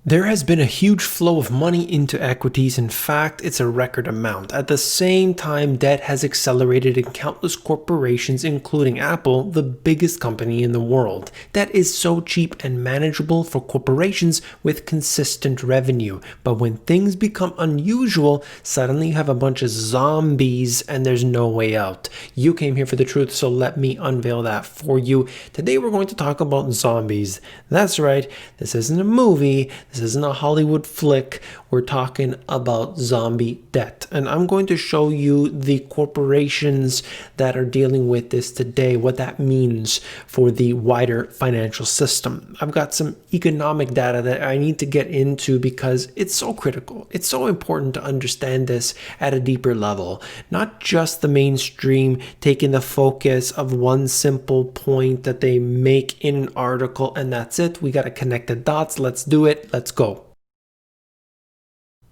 There has been a huge flow of money into equities. In fact, it's a record amount. At the same time, debt has accelerated in countless corporations, including Apple, the biggest company in the world. Debt is so cheap and manageable for corporations with consistent revenue. But when things become unusual, suddenly you have a bunch of zombies and there's no way out. You came here for the truth, so let me unveil that for you. Today we're going to talk about zombies. That's right, this isn't a movie. This isn't a Hollywood flick. We're talking about zombie debt. And I'm going to show you the corporations that are dealing with this today, what that means for the wider financial system. I've got some economic data that I need to get into because it's so critical. It's so important to understand this at a deeper level. Not just the mainstream taking the focus of one simple point that they make in an article and that's it. We got to connect the dots. Let's do it. Let's go.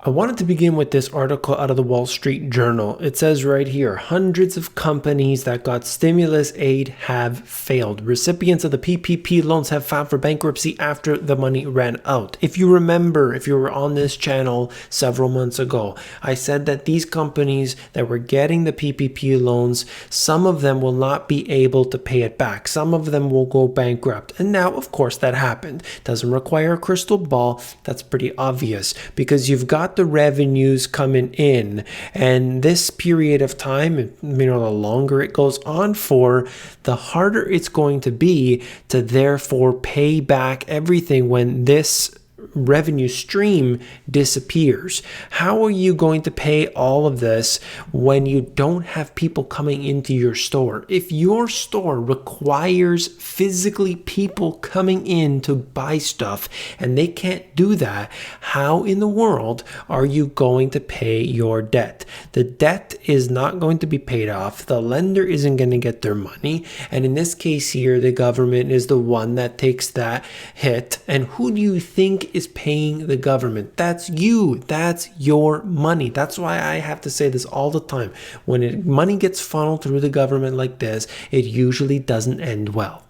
I wanted to begin with this article out of the Wall Street Journal. It says right here, hundreds of companies that got stimulus aid have failed. Recipients of the PPP loans have filed for bankruptcy after the money ran out. If you remember, if you were on this channel several months ago, I said that these companies that were getting the PPP loans, some of them will not be able to pay it back. Some of them will go bankrupt. And now, of course, that happened. Doesn't require a crystal ball. That's pretty obvious because you've got the revenues coming in, and this period of time, the longer it goes on for, the harder it's going to be to therefore pay back everything when this revenue stream disappears. How are you going to pay all of this when you don't have people coming into your store? If your store requires physically people coming in to buy stuff and they can't do that, how in the world are you going to pay your debt? The debt is not going to be paid off. The lender isn't going to get their money. And in this case here, the government is the one that takes that hit. And who do you think is paying the government? That's you. That's your money. That's why I have to say this all the time. When money gets funneled through the government like this, it usually doesn't end well.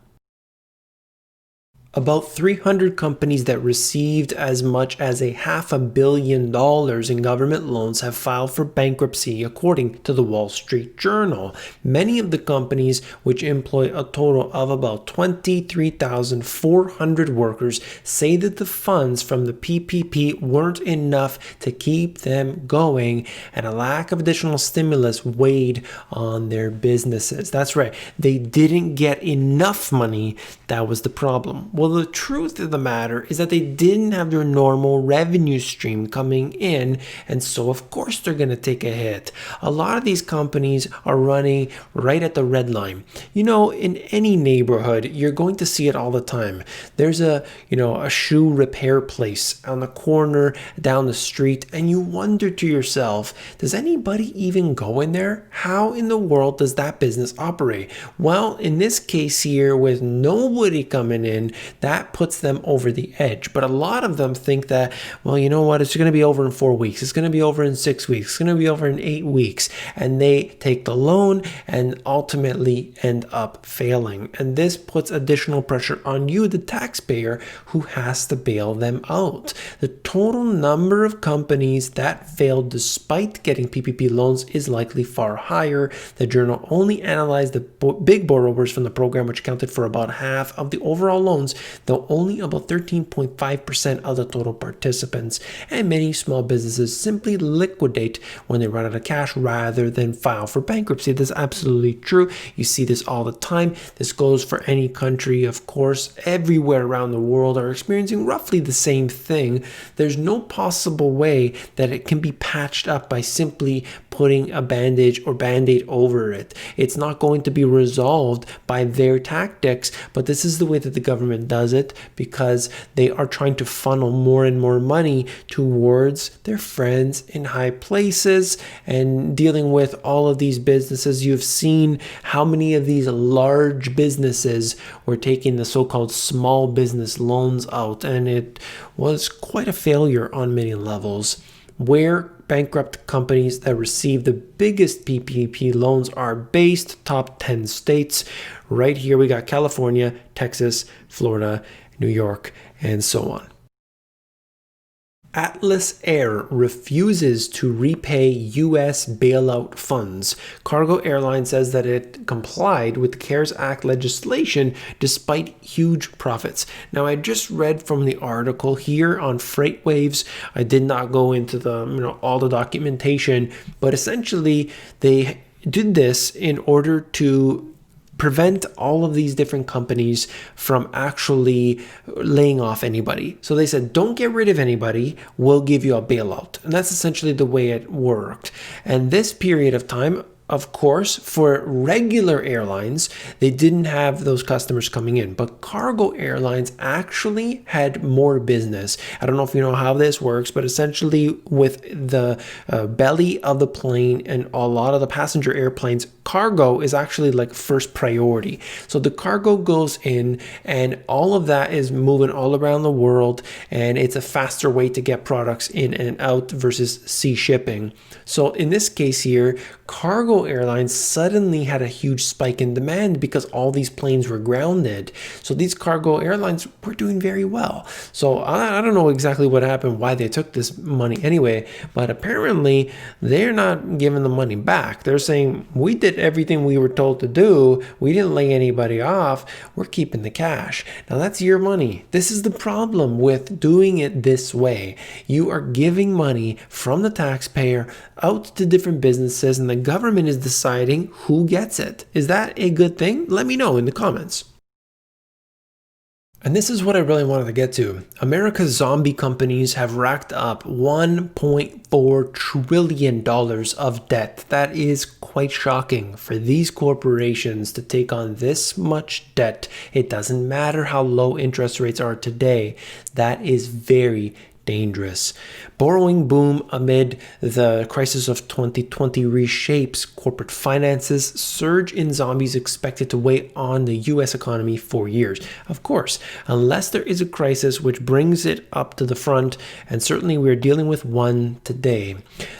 About 300 companies that received as much as $500 million in government loans have filed for bankruptcy, according to the Wall Street Journal. Many of the companies, which employ a total of about 23,400 workers, say that the funds from the PPP weren't enough to keep them going, and a lack of additional stimulus weighed on their businesses. That's right, they didn't get enough money. That was the problem. Well, the truth of the matter is that they didn't have their normal revenue stream coming in, and so of course they're going to take a hit. A lot of these companies are running right at the red line. In any neighborhood, you're going to see it all the time. There's a shoe repair place on the corner down the street, and you wonder to yourself, does anybody even go in there? How in the world does that business operate? Well, in this case here, with nobody coming in, that puts them over the edge. But a lot of them think that, well, you know what, it's going to be over in 4 weeks. It's going to be over in 6 weeks. It's going to be over in 8 weeks. And they take the loan and ultimately end up failing. And this puts additional pressure on you, the taxpayer, who has to bail them out. The total number of companies that failed despite getting PPP loans is likely far higher. The journal only analyzed the big borrowers from the program, which accounted for about half of the overall loans, though only about 13.5% of the total participants. And many small businesses simply liquidate when they run out of cash rather than file for bankruptcy. That's absolutely true. You see this all the time. This goes for any country, of course. Everywhere around the world are experiencing roughly the same thing. There's no possible way that it can be patched up by simply putting a bandage or band-aid over it. It's not going to be resolved by their tactics, but this is the way that the government does it because they are trying to funnel more and more money towards their friends in high places and dealing with all of these businesses. You've seen how many of these large businesses were taking the so-called small business loans out, and it was quite a failure on many levels. Where bankrupt companies that receive the biggest PPP loans are based, top 10 states. Right here we got California, Texas, Florida, New York, and so on. Atlas Air refuses to repay U.S. bailout funds. Cargo Airline says that it complied with the CARES Act legislation despite huge profits. Now, I just read from the article here on FreightWaves. I did not go into all the documentation, but essentially they did this in order to prevent all of these different companies from actually laying off anybody. So they said, don't get rid of anybody, we'll give you a bailout. And that's essentially the way it worked. And this period of time, of course, for regular airlines, they didn't have those customers coming in, but cargo airlines actually had more business. I don't know if you know how this works, but essentially with the belly of the plane and a lot of the passenger airplanes, cargo is actually like first priority. So the cargo goes in and all of that is moving all around the world, and it's a faster way to get products in and out versus sea shipping. So in this case here, cargo airlines suddenly had a huge spike in demand because all these planes were grounded. So these cargo airlines were doing very well. So I don't know exactly what happened, why they took this money anyway, but apparently they're not giving the money back. They're saying, we did everything we were told to do. We didn't lay anybody off. We're keeping the cash. Now that's your money. This is the problem with doing it this way. You are giving money from the taxpayer out to different businesses, and the government is deciding who gets it. Is that a good thing? Let me know in the comments. And this is what I really wanted to get to. America's zombie companies have racked up $1.4 trillion of debt. That is quite shocking for these corporations to take on this much debt. It doesn't matter how low interest rates are today. That is very dangerous. Borrowing boom amid the crisis of 2020 reshapes corporate finances. Surge in zombies expected to weigh on the US economy for years. Of course, unless there is a crisis which brings it up to the front, and certainly we're dealing with one today.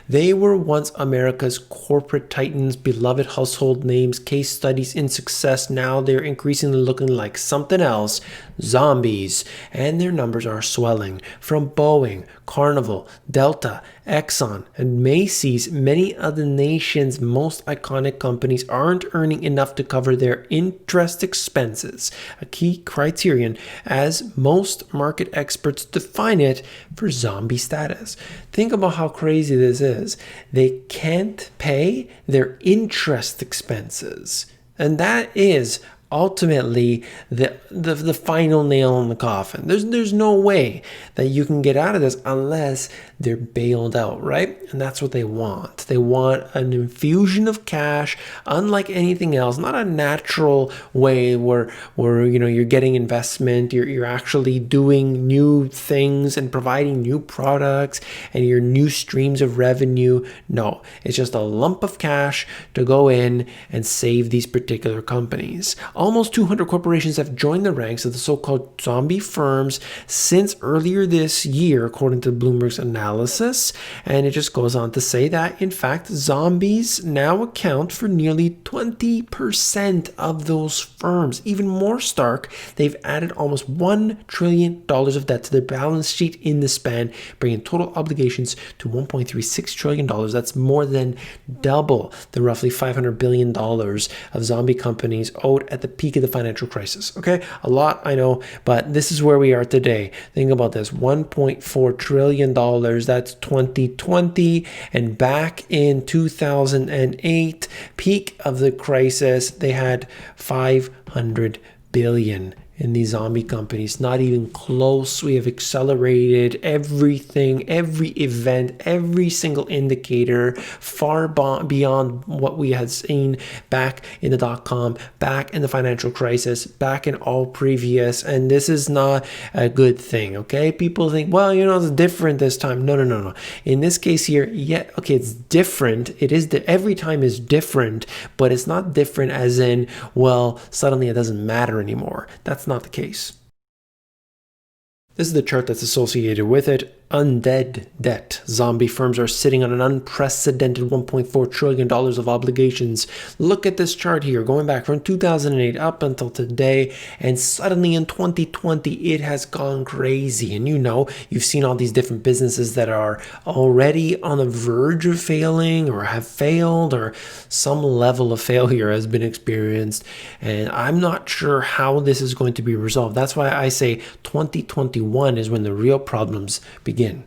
They were once America's corporate titans, beloved household names, case studies in success. Now they're increasingly looking like something else, zombies, and their numbers are swelling. From Boeing, Carnival, Delta, Exxon, and Macy's, many of the nation's most iconic companies aren't earning enough to cover their interest expenses, a key criterion as most market experts define it for zombie status. Think about how crazy this is. They can't pay their interest expenses, and that is ultimately the final nail in the coffin. There's no way that you can get out of this unless they're bailed out, right? And that's what they want. They want an infusion of cash, unlike anything else, not a natural way where you're getting investment, you're actually doing new things and providing new products and your new streams of revenue. No, it's just a lump of cash to go in and save these particular companies. Almost 200 corporations have joined the ranks of the so-called zombie firms since earlier this year, according to Bloomberg's analysis. And it just goes on to say that, in fact, zombies now account for nearly 20% of those firms. Even more stark, they've added almost $1 trillion of debt to their balance sheet in the span, bringing total obligations to $1.36 trillion. That's more than double the roughly $500 billion of zombie companies owed at the peak of the financial crisis. Okay, a lot, I know, but this is where we are today. Think about this, $1.4 trillion, that's 2020, and back in 2008, peak of the crisis, they had 500 billion in these zombie companies. Not even close. We have accelerated everything, every event, every single indicator far beyond what we had seen back in the dot-com, back in the financial crisis, back in all previous. And this is not a good thing, okay? People think, well, it's different this time. No. In this case here, yeah, okay, it's different. It is, every time is different, but it's not different as in, well, suddenly it doesn't matter anymore. That's not the case. This is the chart that's associated with it. undead debt. Zombie firms are sitting on an unprecedented $1.4 trillion of obligations. Look at this chart here, going back from 2008 up until today, and suddenly in 2020, it has gone crazy. And you've seen all these different businesses that are already on the verge of failing or have failed, or some level of failure has been experienced. And I'm not sure how this is going to be resolved. That's why I say 2021 is when the real problems begin.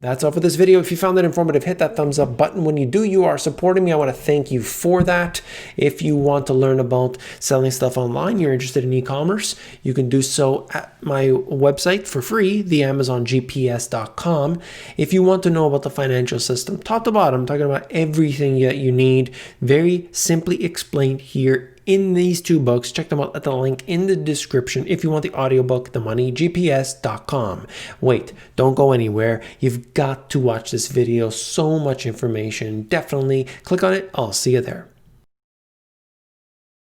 That's all for this video. If you found it informative, hit that thumbs up button. When you do, you are supporting me. I want to thank you for that. If you want to learn about selling stuff online, you're interested in e-commerce, you can do so at my website for free, theamazongps.com. If you want to know about the financial system, top to bottom, I'm talking about everything that you need, very simply explained here in these two books. Check them out at the link in the description. If you want the audiobook, themoneygps.com. Wait, don't go anywhere. You've got to watch this video. So much information. Definitely click on it. I'll see you there.